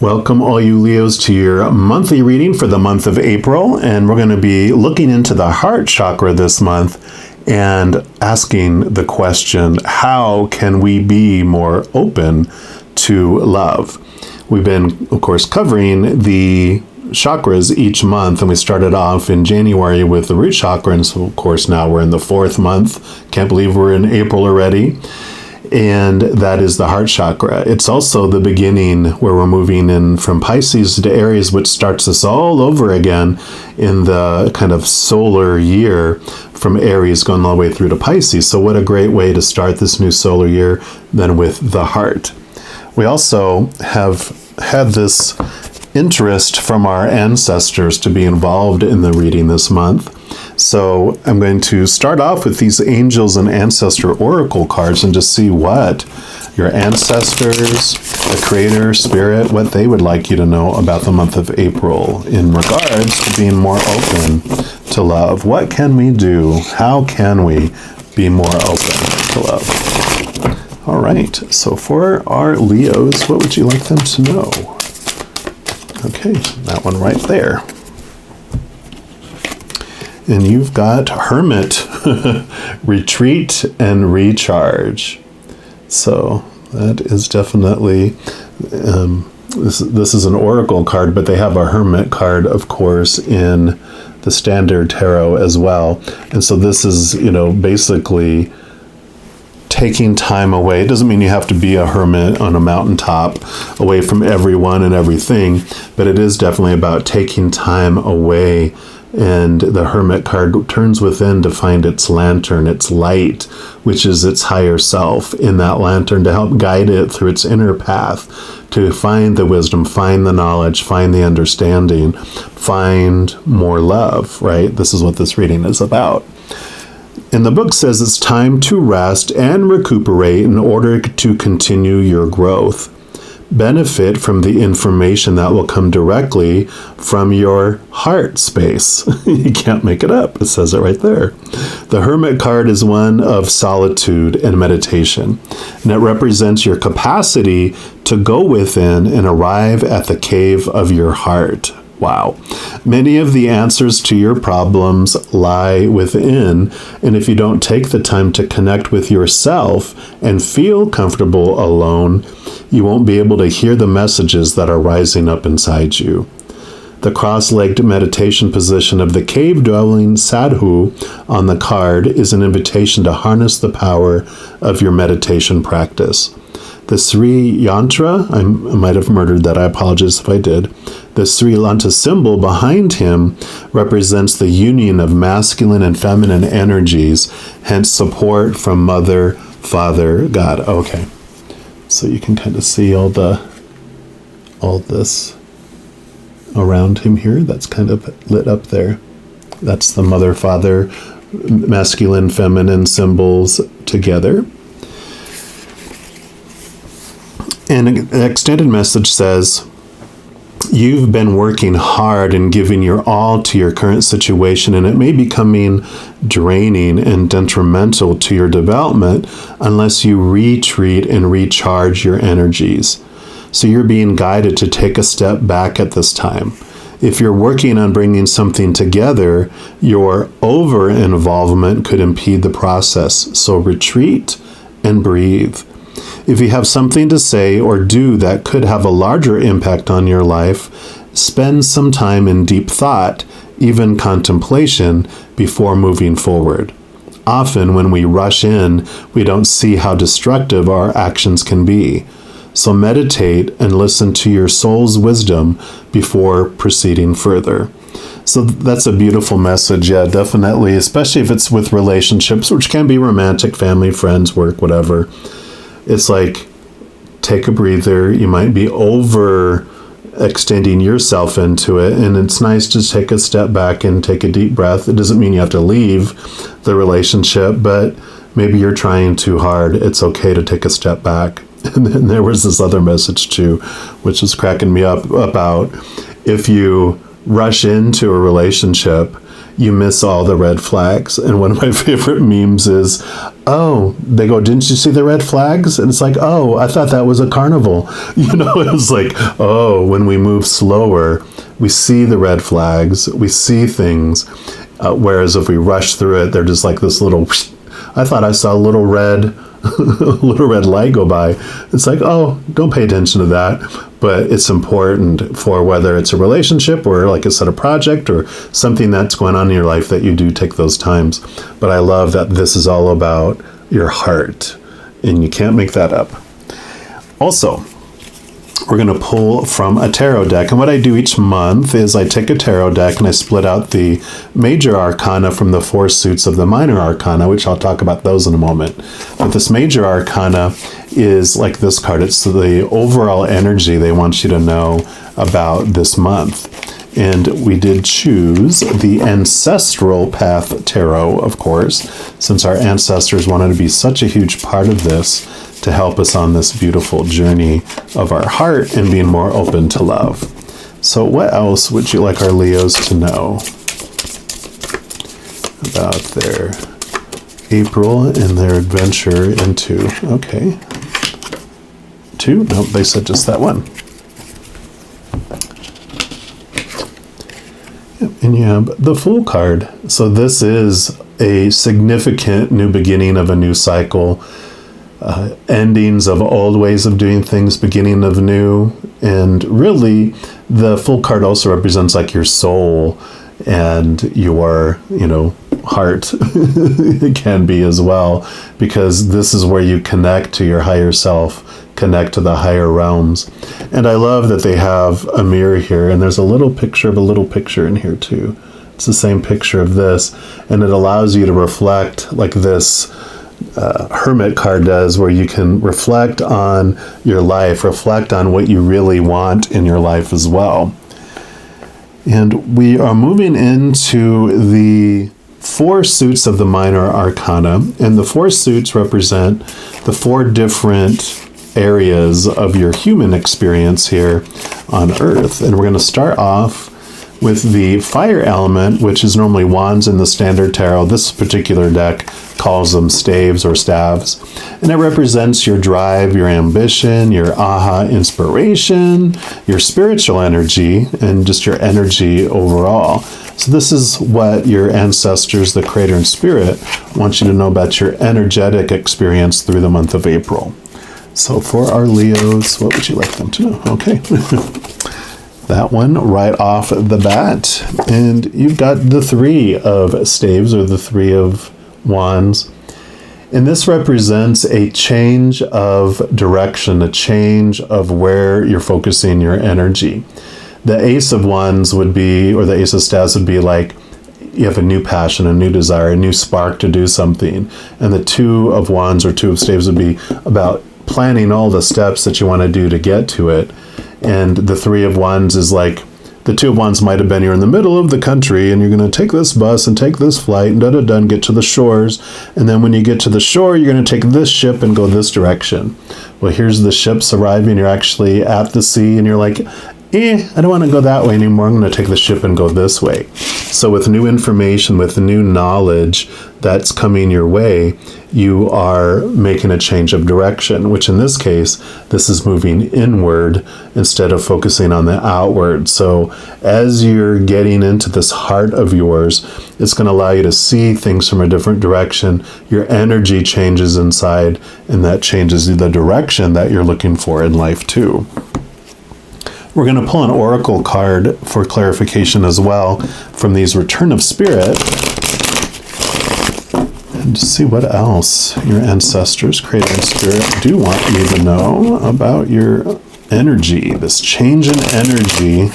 Welcome all you Leos to your monthly reading for the month of April, and we're going to be looking into the heart chakra this month and asking the question, how can we be more open to love? We've been, of course, covering the chakras each month, and we started off in January with the root chakra, and so of course now we're in the fourth month. Can't believe we're in April already. And that is the heart chakra. It's also the beginning where we're moving in from Pisces to Aries, which starts us all over again in the kind of solar year from Aries going all the way through to Pisces. So what a great way to start this new solar year than with the heart. We also have had this interest from our ancestors to be involved in the reading this month. So I'm going to start off with these angels and ancestor oracle cards and just see what your ancestors, the creator, spirit, what they would like you to know about the month of April in regards to being more open to love. What can we do? How can we be more open to love? All right, so for our Leos, what would you like them to know? Okay, that one right there. And you've got Hermit, retreat and recharge. So that is definitely, this is an oracle card, but they have a Hermit card, of course, in the standard tarot as well. And so this is, basically taking time away. It doesn't mean you have to be a hermit on a mountaintop away from everyone and everything, but it is definitely about taking time away. And the Hermit card turns within to find its lantern, its light, which is its higher self in that lantern, to help guide it through its inner path, to find the wisdom, find the knowledge, find the understanding, find more love, right? This is what this reading is about. And the book says it's time to rest and recuperate in order to continue your growth. Benefit from the information that will come directly from your heart space. You can't make it up. It says it right there. The Hermit card is one of solitude and meditation, and it represents your capacity to go within and arrive at the cave of your heart. Wow. Many of the answers to your problems lie within, and if you don't take the time to connect with yourself and feel comfortable alone, you won't be able to hear the messages that are rising up inside you. The cross-legged meditation position of the cave-dwelling sadhu on the card is an invitation to harness the power of your meditation practice. The Sri Yantra, I might have murdered that, I apologize if I did. The Sri Lanka symbol behind him represents the union of masculine and feminine energies, hence support from Mother, Father, God. Okay, so you can kind of see all this around him here. That's kind of lit up there. That's the Mother, Father, masculine, feminine symbols together. And an extended message says, you've been working hard and giving your all to your current situation, and it may be becoming draining and detrimental to your development unless you retreat and recharge your energies. So you're being guided to take a step back at this time. If you're working on bringing something together, your over-involvement could impede the process. So retreat and breathe. If you have something to say or do that could have a larger impact on your life, spend some time in deep thought, even contemplation, before moving forward. Often when we rush in, we don't see how destructive our actions can be. So meditate and listen to your soul's wisdom before proceeding further. So that's a beautiful message, yeah, definitely, especially if it's with relationships, which can be romantic, family, friends, work, whatever. It's like, take a breather. You might be over extending yourself into it, and it's nice to take a step back and take a deep breath. It doesn't mean you have to leave the relationship, but maybe you're trying too hard. It's okay to take a step back. And then there was this other message too, which was cracking me up about if you rush into a relationship, you miss all the red flags. And one of my favorite memes is, oh, they go, didn't you see the red flags? And it's like, oh, I thought that was a carnival. It was like, oh, when we move slower, we see the red flags, we see things. Whereas if we rush through it, they're just like this little, I thought I saw a little red light go by. It's like, oh, don't pay attention to that. But it's important for whether it's a relationship or, like I said, a project or something that's going on in your life that you do take those times. But I love that this is all about your heart, and you can't make that up. Also, we're going to pull from a tarot deck. And what I do each month is I take a tarot deck and I split out the major arcana from the 4 suits of the minor arcana, which I'll talk about those in a moment. But this major arcana is like this card. It's the overall energy they want you to know about this month. And we did choose the Ancestral Path Tarot, of course, since our ancestors wanted to be such a huge part of this to help us on this beautiful journey of our heart and being more open to love. So what else would you like our Leos to know about their April and their adventure into, okay, 2? Nope, they said just that one. And you have the Fool card. So this is a significant new beginning of a new cycle. Endings of old ways of doing things, beginning of new. And really, the Fool card also represents like your soul and your, heart. It can be as well, because this is where you connect to your higher self, connect to the higher realms. And I love that they have a mirror here, and there's a little picture of a little picture in here too. It's the same picture of this, and it allows you to reflect like this Hermit card does, where you can reflect on your life, reflect on what you really want in your life as well. And we are moving into the 4 suits of the minor arcana, and the 4 suits represent the 4 different areas of your human experience here on Earth. And we're going to start off with the fire element, which is normally wands in the standard tarot. This particular deck calls them staves or staves. And it represents your drive, your ambition, your aha inspiration, your spiritual energy, and just your energy overall. So this is what your ancestors, the creator and spirit, want you to know about your energetic experience through the month of April. So for our Leos, what would you like them to know? Okay. That one right off the bat. And you've got the 3 of staves, or the 3 of wands. And this represents a change of direction, a change of where you're focusing your energy. The Ace of Wands would be, or the Ace of Staves would be like, you have a new passion, a new desire, a new spark to do something. And the 2 of Wands or 2 of Staves would be about planning all the steps that you want to do to get to it. And the 3 of Wands is like, the 2 of Wands might have been you're in the middle of the country and you're going to take this bus and take this flight and and get to the shores. And then when you get to the shore, you're going to take this ship and go this direction. Well, here's the ships arriving. You're actually at the sea and you're like, I don't want to go that way anymore. I'm going to take the ship and go this way. So with new information, with new knowledge that's coming your way, you are making a change of direction, which in this case, this is moving inward instead of focusing on the outward. So as you're getting into this heart of yours, it's going to allow you to see things from a different direction. Your energy changes inside, and that changes the direction that you're looking for in life too. We're going to pull an oracle card for clarification as well from these Return of Spirit, and to see what else your ancestors, creator and spirit, do want you to know about your energy, this change in energy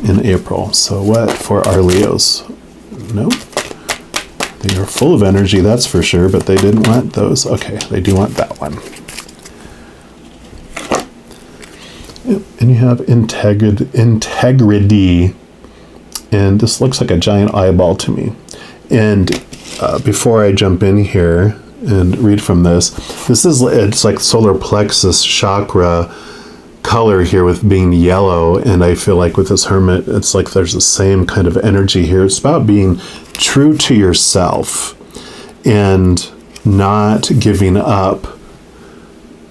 in April. So what for our Leos? Nope. They are full of energy, that's for sure, but they didn't want those. Okay, they do want that one. And you have integrity, and this looks like a giant eyeball to me. And before I jump in here and read from this, it's like solar plexus chakra color here with being yellow, and I feel like with this Hermit, it's like there's the same kind of energy here. It's about being true to yourself and not giving up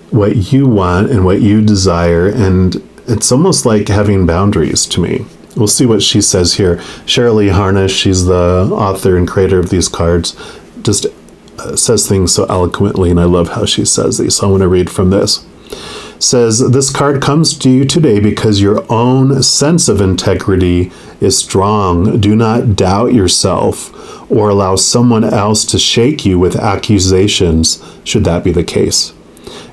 what you want and what you desire. And it's almost like having boundaries to me. We'll see what she says here. Shirley Harnish, she's the author and creator of these cards, just says things so eloquently, and I love how she says these. So I want to read from this. Says, this card comes to you today because your own sense of integrity is strong. Do not doubt yourself or allow someone else to shake you with accusations, should that be the case.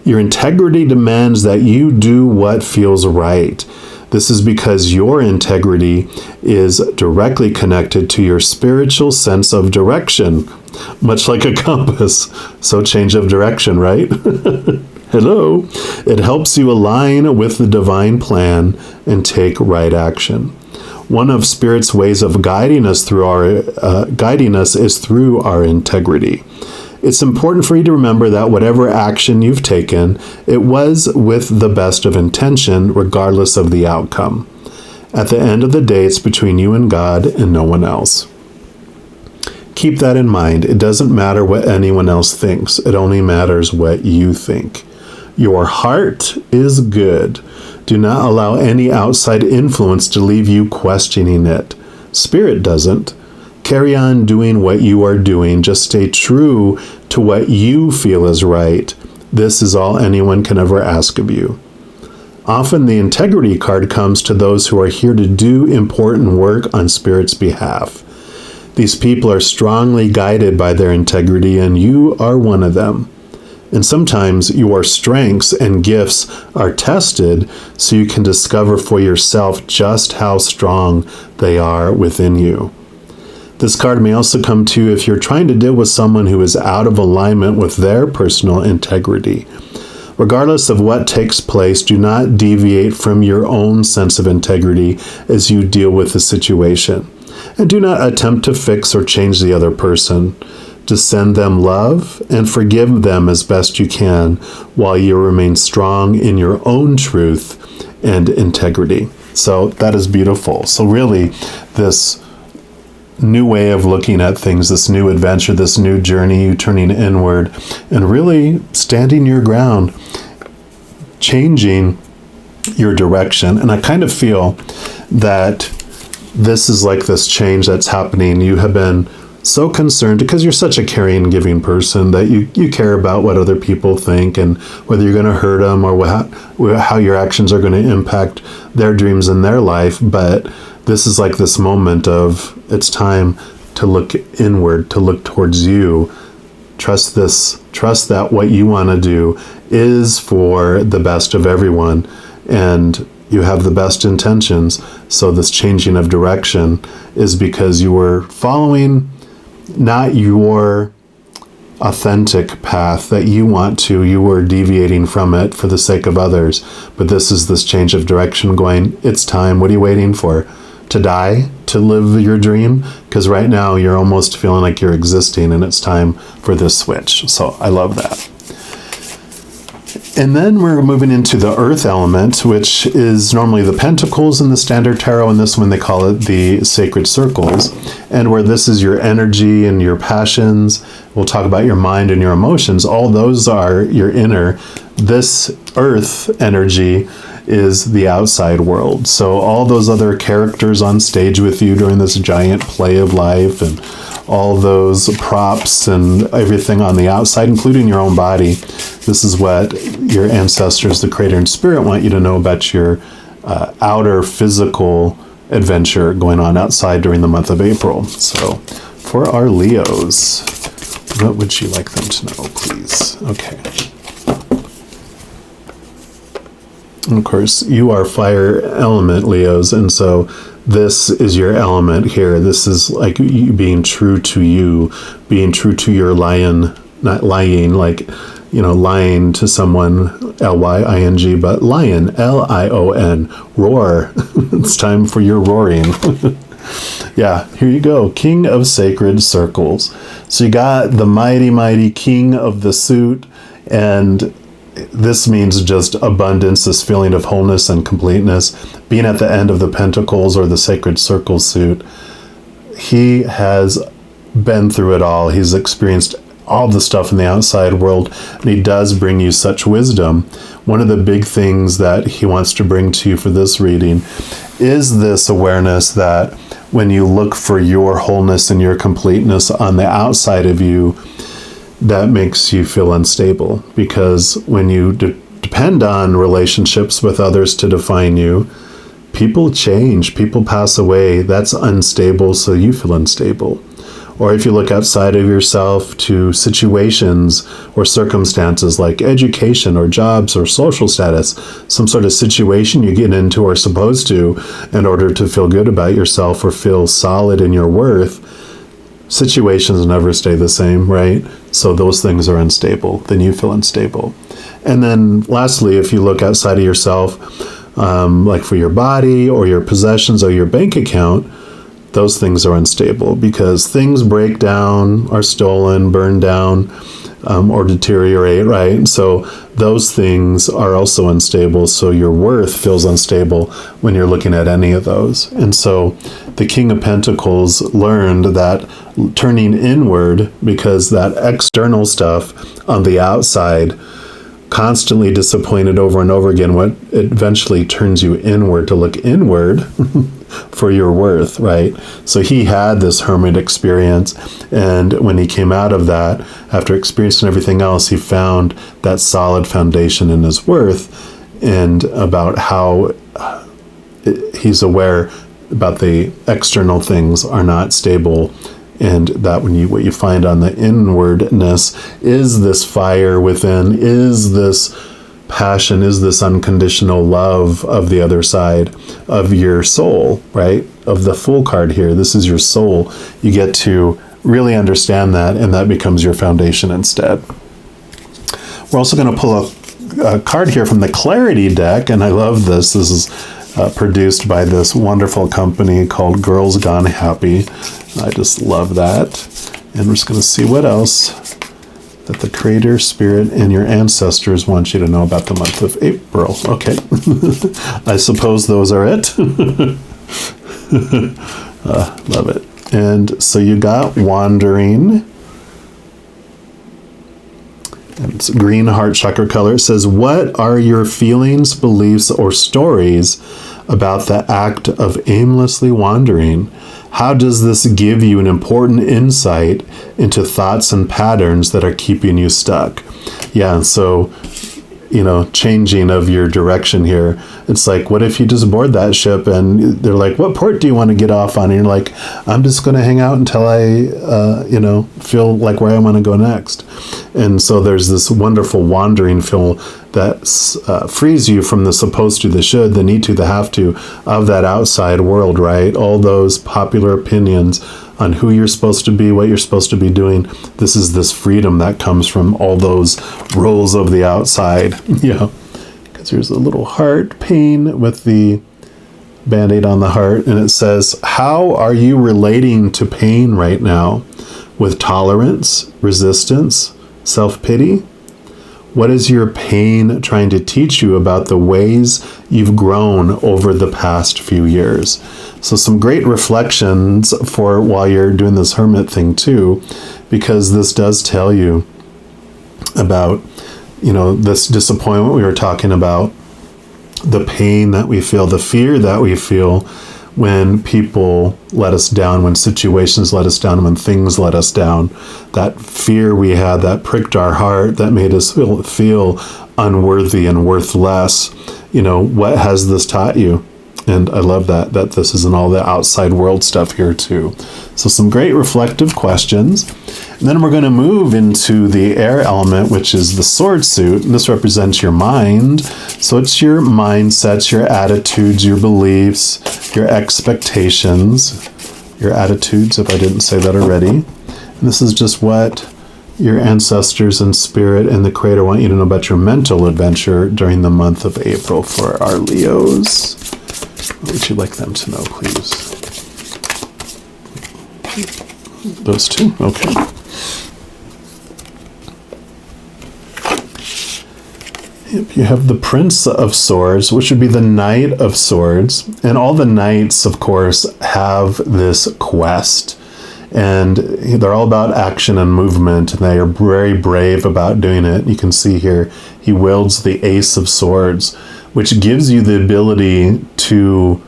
Your integrity demands that you do what feels right. This is because your integrity is directly connected to your spiritual sense of direction, much like a compass. So change of direction, right? Hello. It helps you align with the divine plan and take right action. One of Spirit's ways of guiding us is through our integrity. It's important for you to remember that whatever action you've taken, it was with the best of intention, regardless of the outcome. At the end of the day, it's between you and God and no one else. Keep that in mind. It doesn't matter what anyone else thinks. It only matters what you think. Your heart is good. Do not allow any outside influence to leave you questioning it. Spirit doesn't. Carry on doing what you are doing. Just stay true to what you feel is right. This is all anyone can ever ask of you. Often the integrity card comes to those who are here to do important work on Spirit's behalf. These people are strongly guided by their integrity, and you are one of them. And sometimes your strengths and gifts are tested so you can discover for yourself just how strong they are within you. This card may also come to you if you're trying to deal with someone who is out of alignment with their personal integrity. Regardless of what takes place, do not deviate from your own sense of integrity as you deal with the situation. And do not attempt to fix or change the other person. Just send them love and forgive them as best you can while you remain strong in your own truth and integrity. So that is beautiful. So really, this new way of looking at things, this new adventure, this new journey, you turning inward and really standing your ground, changing your direction. And I kind of feel that this is like this change that's happening. You have been so concerned because you're such a caring and giving person that you care about what other people think and whether you're going to hurt them or how your actions are going to impact their dreams and their life. But this is like this moment of it's time to look inward, to look towards you. Trust that what you want to do is for the best of everyone, and you have the best intentions. So this changing of direction is because you were following not your authentic path that you want to. You were deviating from it for the sake of others. But this is this change of direction going, it's time. What are you waiting for? To die? To live your dream? Because right now you're almost feeling like you're existing, and it's time for this switch. So I love that. And then we're moving into the earth element, which is normally the pentacles in the standard tarot, and this one they call it the sacred circles, and where this is your energy and your passions. We'll talk about your mind and your emotions. All those are your inner. This earth energy is the outside world. So all those other characters on stage with you during this giant play of life, and all those props and everything on the outside, including your own body. This is what your ancestors, the Creator and Spirit, want you to know about your outer physical adventure going on outside during the month of April. So for our Leos, what would you like them to know, please? Okay. And of course, you are fire element, Leos, and so this is your element here. This is like you being true to you, being true to your lion, not lying, like, lying to someone, L-Y-I-N-G, but lion, L-I-O-N, roar. It's time for your roaring. Yeah, here you go. King of Sacred Circles. So you got the mighty, mighty king of the suit, and this means just abundance, this feeling of wholeness and completeness. Being at the end of the Pentacles or the Sacred Circle suit, he has been through it all. He's experienced all the stuff in the outside world, and he does bring you such wisdom. One of the big things that he wants to bring to you for this reading is this awareness that when you look for your wholeness and your completeness on the outside of you, that makes you feel unstable. Because when you depend on relationships with others to define you, people change, people pass away. That's unstable, so you feel unstable. Or if you look outside of yourself to situations or circumstances like education or jobs or social status, some sort of situation you get into or supposed to in order to feel good about yourself or feel solid in your worth, situations never stay the same, right? So those things are unstable. Then you feel unstable. And then lastly, if you look outside of yourself, like for your body or your possessions or your bank account, those things are unstable because things break down, are stolen, burned down, or deteriorate, right? So those things are also unstable. So your worth feels unstable when you're looking at any of those. And so the King of Pentacles learned that turning inward, because that external stuff on the outside, constantly disappointed over and over again, what eventually turns you inward to look inward for your worth, right? So he had this hermit experience, and when he came out of that, after experiencing everything else, he found that solid foundation in his worth, and about how he's aware about the external things are not stable, and that what you find on the inwardness is this fire within, is this passion, is this unconditional love of the other side of your soul, right? Of the Fool card here. This is your soul. You get to really understand that, and that becomes your foundation instead. We're also going to pull a card here from the Clarity deck, and I love this. This is produced by this wonderful company called Girls Gone Happy. I just love that. And we're just going to see what else that the Creator, Spirit, and your ancestors want you to know about the month of April. Okay. I suppose those are it. Love it. And so you got Wandering. And it's green heart chakra color. It says, what are your feelings, beliefs, or stories about the act of aimlessly wandering? How does this give you an important insight into thoughts and patterns that are keeping you stuck? Yeah, so, changing of your direction here. It's like, what if you just board that ship and they're like, what port do you want to get off on? And you're like, I'm just going to hang out until I, feel like where I want to go next. And so there's this wonderful wandering feel that frees you from the supposed to, the should, the need to, the have to of that outside world, right? All those popular opinions on who you're supposed to be, what you're supposed to be doing. This is this freedom that comes from all those roles of the outside. Yeah, because there's a little heart pain with the Band-Aid on the heart, and it says, how are you relating to pain right now? With tolerance, resistance, self-pity? What is your pain trying to teach you about the ways you've grown over the past few years? So some great reflections for while you're doing this hermit thing too, because this does tell you about, this disappointment we were talking about, the pain that we feel, the fear that we feel when people let us down, when situations let us down, when things let us down. That fear we had that pricked our heart, that made us feel unworthy and worthless. What has this taught you? And I love that this isn't all the outside world stuff here too. So some great reflective questions. And then we're going to move into the air element, which is the sword suit. And this represents your mind. So it's your mindsets, your attitudes, your beliefs, your expectations, your attitudes, if I didn't say that already. And this is just what your ancestors and spirit and the Creator want you to know about your mental adventure during the month of April for our Leos. What would you like them to know, please? Those two? Okay. You have the Prince of Swords, which would be the Knight of Swords. And all the knights, of course, have this quest. And they're all about action and movement, and they are very brave about doing it. You can see here, he wields the Ace of Swords, which gives you the ability to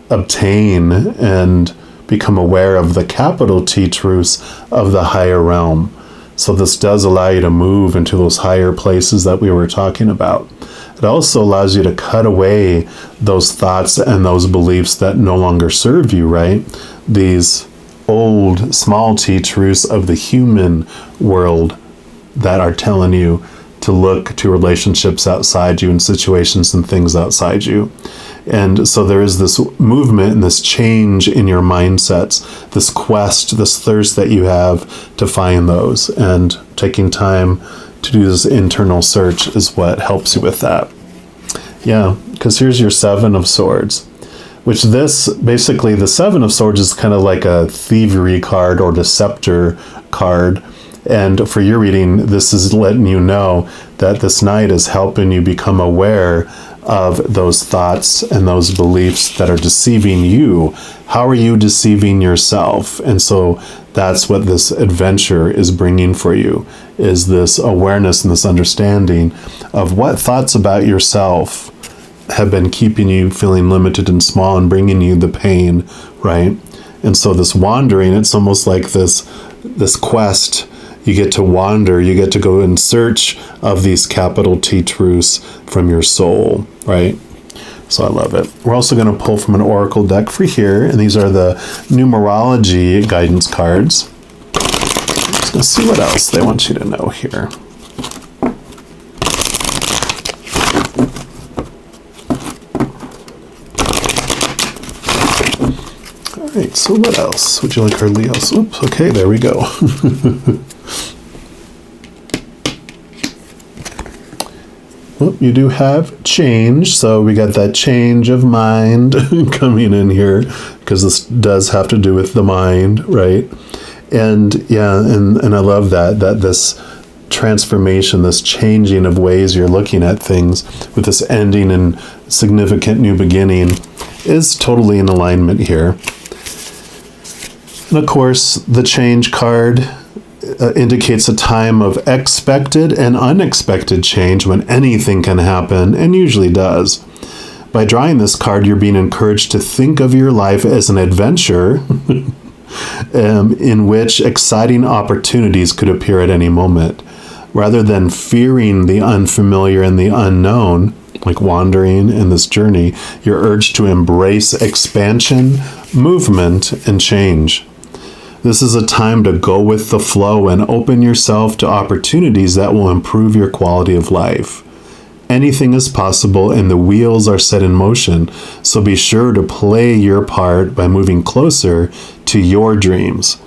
obtain and become aware of the capital T truths of the higher realm. So this does allow you to move into those higher places that we were talking about. It also allows you to cut away those thoughts and those beliefs that no longer serve you, right? These old, small T truths of the human world that are telling you to look to relationships outside you and situations and things outside you. And so there is this movement and this change in your mindsets, this quest, this thirst that you have to find those. And taking time to do this internal search is what helps you with that. Yeah, because here's your Seven of Swords, which this, basically the Seven of Swords is kind of like a thievery card or deceptor card. And for your reading, this is letting you know that this knight is helping you become aware of those thoughts and those beliefs that are deceiving you. How are you deceiving yourself? And so that's what this adventure is bringing for you, is this awareness and this understanding of what thoughts about yourself have been keeping you feeling limited and small and bringing you the pain, right? And so this wandering, it's almost like this quest. You get to wander, you get to go in search of these capital T truths from your soul, right? So I love it. We're also going to pull from an oracle deck for here, and these are the numerology guidance cards. Just going to see what else they want you to know here. All right, so what else would you like our Leos? Oops, okay, there we go. Well, you do have change, so we got that change of mind coming in here, because this does have to do with the mind, right? And yeah, and I love that this transformation, this changing of ways you're looking at things with this ending and significant new beginning is totally in alignment here. And of course, the change card indicates a time of expected and unexpected change when anything can happen, and usually does. By drawing this card, you're being encouraged to think of your life as an adventure in which exciting opportunities could appear at any moment. Rather than fearing the unfamiliar and the unknown, like wandering in this journey, you're urged to embrace expansion, movement, and change. This is a time to go with the flow and open yourself to opportunities that will improve your quality of life. Anything is possible and the wheels are set in motion, so be sure to play your part by moving closer to your dreams.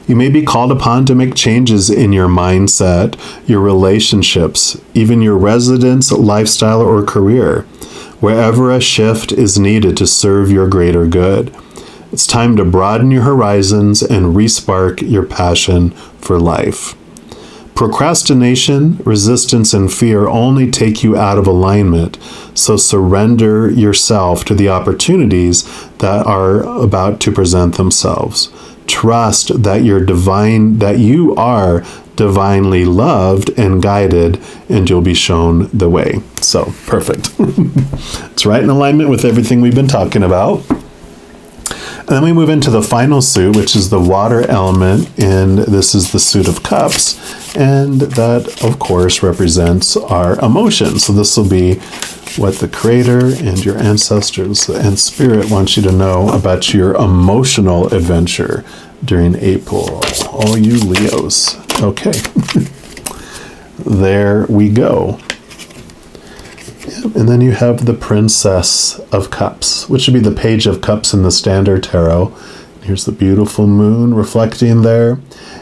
You may be called upon to make changes in your mindset, your relationships, even your residence, lifestyle, or career, wherever a shift is needed to serve your greater good. It's time to broaden your horizons and respark your passion for life. Procrastination, resistance, and fear only take you out of alignment, so surrender yourself to the opportunities that are about to present themselves. Trust that you are divinely loved and guided, and you'll be shown the way. So, perfect. It's right in alignment with everything we've been talking about. And then we move into the final suit, which is the water element, and this is the suit of cups, and that, of course, represents our emotions. So this will be what the Creator and your ancestors and Spirit want you to know about your emotional adventure during April. All you Leos. Okay. There we go. And then you have the Princess of Cups, which would be the Page of Cups in the Standard Tarot. Here's the beautiful moon reflecting there.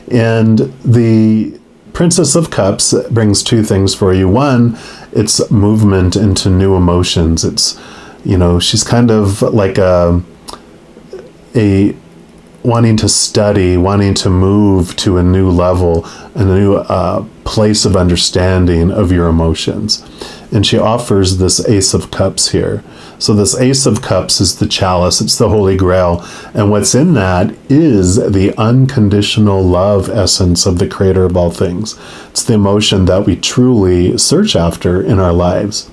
And the Princess of Cups brings two things for you. One, it's movement into new emotions. It's, she's kind of like a wanting to study, wanting to move to a new level, a new place of understanding of your emotions. And she offers this Ace of Cups here. So this Ace of Cups is the chalice, it's the Holy Grail. And what's in that is the unconditional love essence of the Creator of all things. It's the emotion that we truly search after in our lives.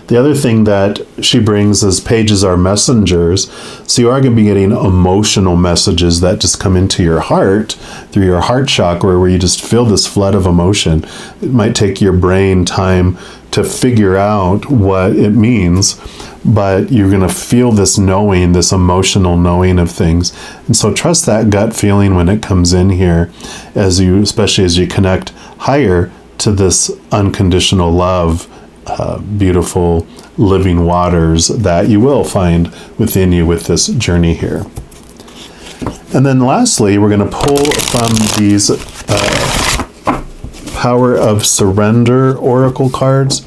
The other thing that she brings is pages are messengers. So you are going to be getting emotional messages that just come into your heart through your heart chakra, where you just feel this flood of emotion. It might take your brain time to figure out what it means, but you're going to feel this knowing, this emotional knowing of things. And so trust that gut feeling when it comes in here, especially as you connect higher to this unconditional love, beautiful living waters that you will find within you with this journey here. And then lastly, we're going to pull from these Power of Surrender Oracle cards.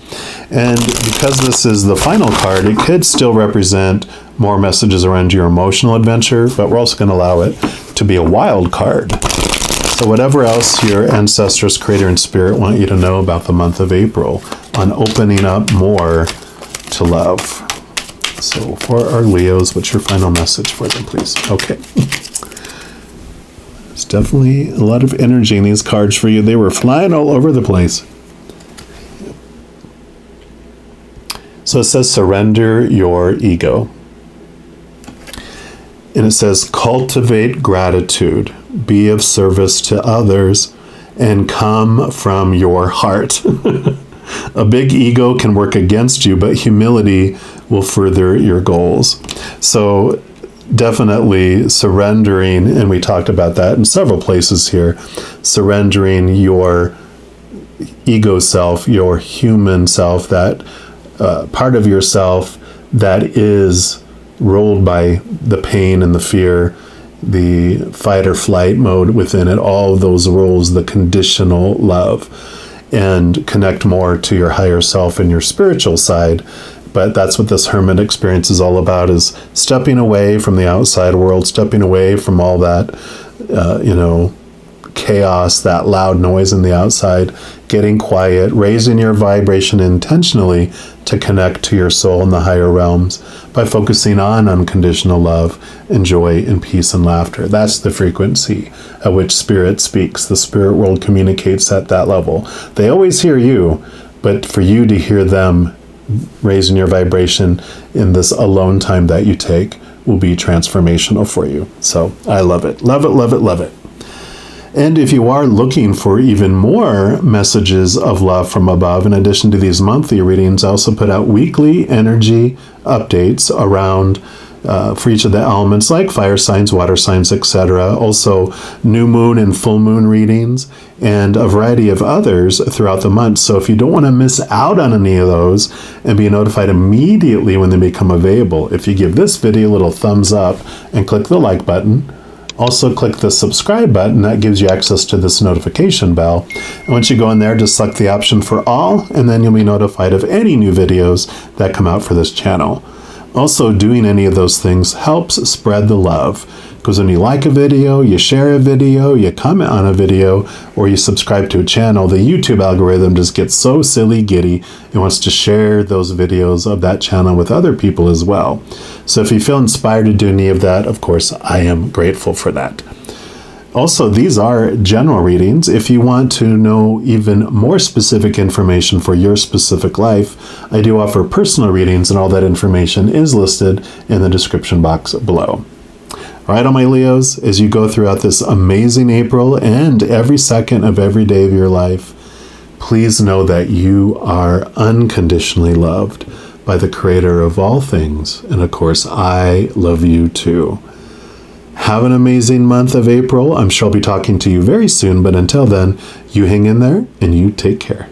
And because this is the final card, it could still represent more messages around your emotional adventure, but we're also going to allow it to be a wild card. So whatever else your ancestors, Creator, and Spirit want you to know about the month of April on opening up more to love. So for our Leos, what's your final message for them, please? Okay. There's definitely a lot of energy in these cards for you. They were flying all over the place. So it says, surrender your ego. And it says, cultivate gratitude, be of service to others, and come from your heart. A big ego can work against you, but humility will further your goals. So definitely surrendering, and we talked about that in several places here, surrendering your ego self, your human self, that part of yourself that is ruled by the pain and the fear, the fight or flight mode within it, all of those rules, the conditional love, and connect more to your higher self and your spiritual side. But that's what this hermit experience is all about, is stepping away from the outside world, stepping away from all that, chaos, that loud noise in the outside, getting quiet, raising your vibration intentionally to connect to your soul in the higher realms by focusing on unconditional love and joy and peace and laughter. That's the frequency at which spirit speaks. The spirit world communicates at that level. They always hear you, but for you to hear them raising your vibration in this alone time that you take will be transformational for you. So I love it. Love it, love it, love it. And if you are looking for even more messages of love from above, in addition to these monthly readings, I also put out weekly energy updates around for each of the elements, like fire signs, water signs, etc. Also new moon and full moon readings, and a variety of others throughout the month. So if you don't want to miss out on any of those and be notified immediately when they become available, if you give this video a little thumbs up and click the like button, also click the subscribe button, that gives you access to this notification bell. And once you go in there, just select the option for all, and then you'll be notified of any new videos that come out for this channel. Also, doing any of those things helps spread the love, because when you like a video, you share a video, you comment on a video, or you subscribe to a channel, the YouTube algorithm just gets so silly giddy and wants to share those videos of that channel with other people as well. So if you feel inspired to do any of that, of course, I am grateful for that. Also, these are general readings. If you want to know even more specific information for your specific life, I do offer personal readings, and all that information is listed in the description box below. All right, all my Leos, as you go throughout this amazing April and every second of every day of your life, please know that you are unconditionally loved by the Creator of all things. And of course, I love you too. Have an amazing month of April. I'm sure I'll be talking to you very soon, but until then, you hang in there and you take care.